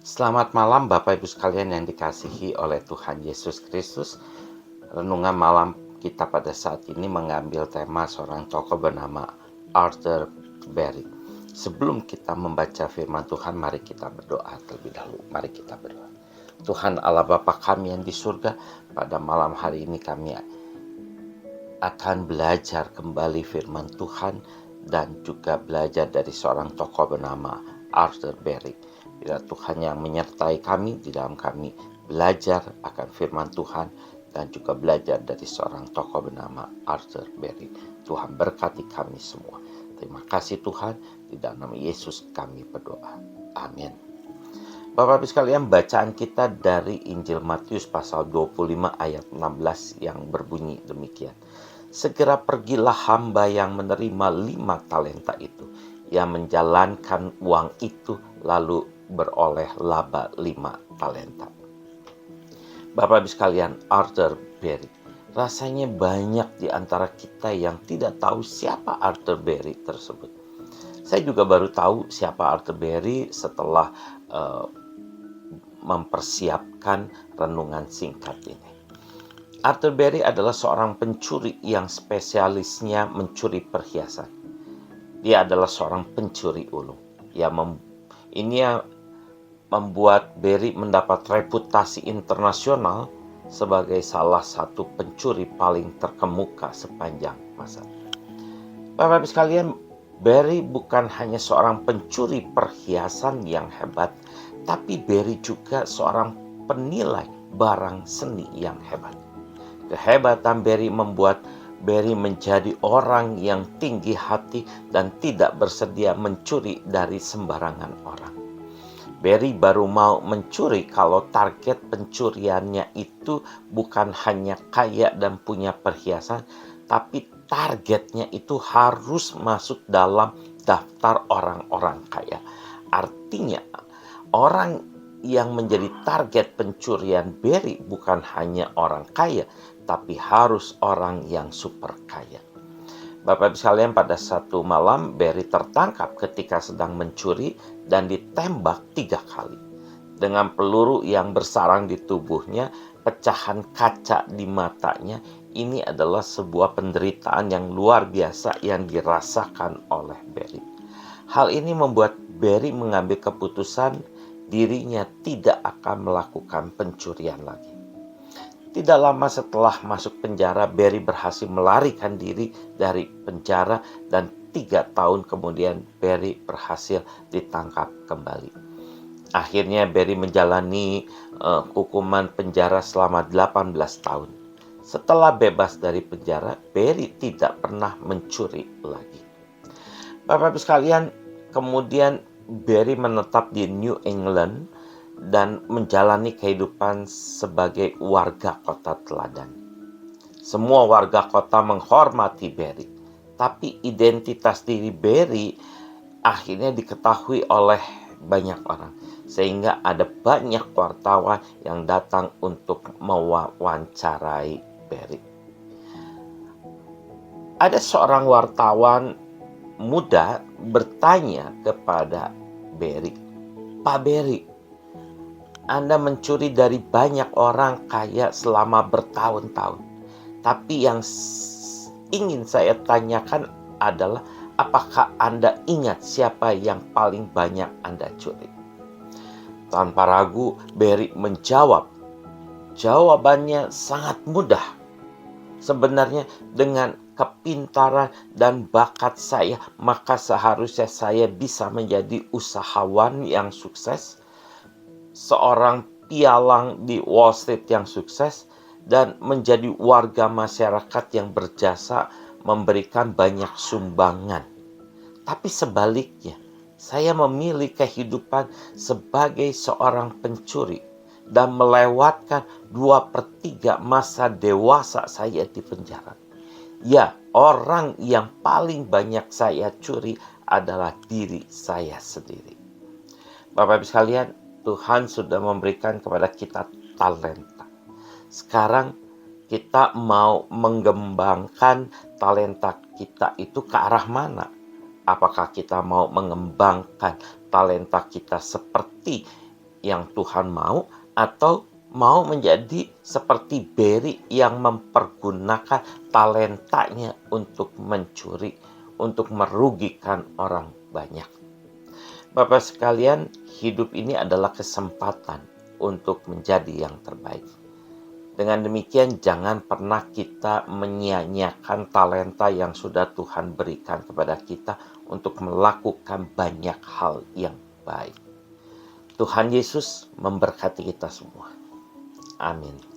Selamat malam Bapak Ibu sekalian yang dikasihi oleh Tuhan Yesus Kristus. Renungan malam kita pada saat ini mengambil tema seorang tokoh bernama Arthur Berry. Sebelum kita membaca firman Tuhan, mari kita berdoa terlebih dahulu. Mari kita berdoa. Tuhan Allah Bapa kami yang di surga, pada malam hari ini kami akan belajar kembali firman Tuhan dan juga belajar dari seorang tokoh bernama Arthur Berry. Bila Tuhan yang menyertai kami di dalam kami belajar akan firman Tuhan dan juga belajar dari seorang tokoh bernama Arthur Berry. Tuhan berkati kami semua. Terima kasih Tuhan, di dalam nama Yesus kami berdoa. Amin. Bapak Ibu sekalian, bacaan kita dari Injil Matius pasal 25 ayat 16 yang berbunyi demikian. Segera pergilah hamba yang menerima 5 talenta itu, yang menjalankan uang itu lalu beroleh laba 5 talenta. Bapak Ibu sekalian, Arthur Berry. Rasanya banyak di antara kita yang tidak tahu siapa Arthur Berry tersebut. Saya juga baru tahu siapa Arthur Berry setelah mempersiapkan renungan singkat ini. Arthur Berry adalah seorang pencuri yang spesialisnya mencuri perhiasan. Dia adalah seorang pencuri ulung. Ini yang membuat Berry mendapat reputasi internasional sebagai salah satu pencuri paling terkemuka sepanjang masa. Bapak-Ibu sekalian, Berry bukan hanya seorang pencuri perhiasan yang hebat, tapi Berry juga seorang penilai barang seni yang hebat. Kehebatan Berry membuat Berry menjadi orang yang tinggi hati dan tidak bersedia mencuri dari sembarangan orang. Berry baru mau mencuri kalau target pencuriannya itu bukan hanya kaya dan punya perhiasan, tapi targetnya itu harus masuk dalam daftar orang-orang kaya. Artinya, orang yang menjadi target pencurian Berry bukan hanya orang kaya, tapi harus orang yang super kaya. Bapak Ibu sekalian, pada satu malam Berry tertangkap ketika sedang mencuri dan ditembak 3 kali. Dengan peluru yang bersarang di tubuhnya, pecahan kaca di matanya, ini adalah sebuah penderitaan yang luar biasa yang dirasakan oleh Berry. Hal ini membuat Berry mengambil keputusan dirinya tidak akan melakukan pencurian lagi. Tidak lama setelah masuk penjara, Berry berhasil melarikan diri dari penjara dan 3 tahun kemudian Berry berhasil ditangkap kembali. Akhirnya Berry menjalani hukuman penjara selama 18 tahun. Setelah bebas dari penjara, Berry tidak pernah mencuri lagi. Bapak-Ibu sekalian, kemudian Berry menetap di New England dan menjalani kehidupan sebagai warga kota teladan. Semua warga kota menghormati Berry, tapi identitas diri Berry akhirnya diketahui oleh banyak orang, sehingga ada banyak wartawan yang datang untuk mewawancarai Berry. Ada seorang wartawan muda bertanya kepada Berry, "Pak Berry, Anda mencuri dari banyak orang kaya selama bertahun-tahun. Tapi yang ingin saya tanyakan adalah, apakah Anda ingat siapa yang paling banyak Anda curi?" Tanpa ragu, Berry menjawab. Jawabannya sangat mudah. Sebenarnya dengan kepintaran dan bakat saya, maka seharusnya saya bisa menjadi usahawan yang sukses, seorang pialang di Wall Street yang sukses, dan menjadi warga masyarakat yang berjasa memberikan banyak sumbangan. Tapi sebaliknya, saya memilih kehidupan sebagai seorang pencuri dan melewatkan 2/3 masa dewasa saya di penjara. Ya, orang yang paling banyak saya curi adalah diri saya sendiri. Bapak Ibu sekalian, Tuhan sudah memberikan kepada kita talenta. Sekarang kita mau mengembangkan talenta kita itu ke arah mana? Apakah kita mau mengembangkan talenta kita seperti yang Tuhan mau, atau mau menjadi seperti Barry yang mempergunakan talentanya untuk mencuri, untuk merugikan orang banyak. Bapak sekalian, hidup ini adalah kesempatan untuk menjadi yang terbaik. Dengan demikian, jangan pernah kita menyia-nyiakan talenta yang sudah Tuhan berikan kepada kita untuk melakukan banyak hal yang baik. Tuhan Yesus memberkati kita semua. Amin.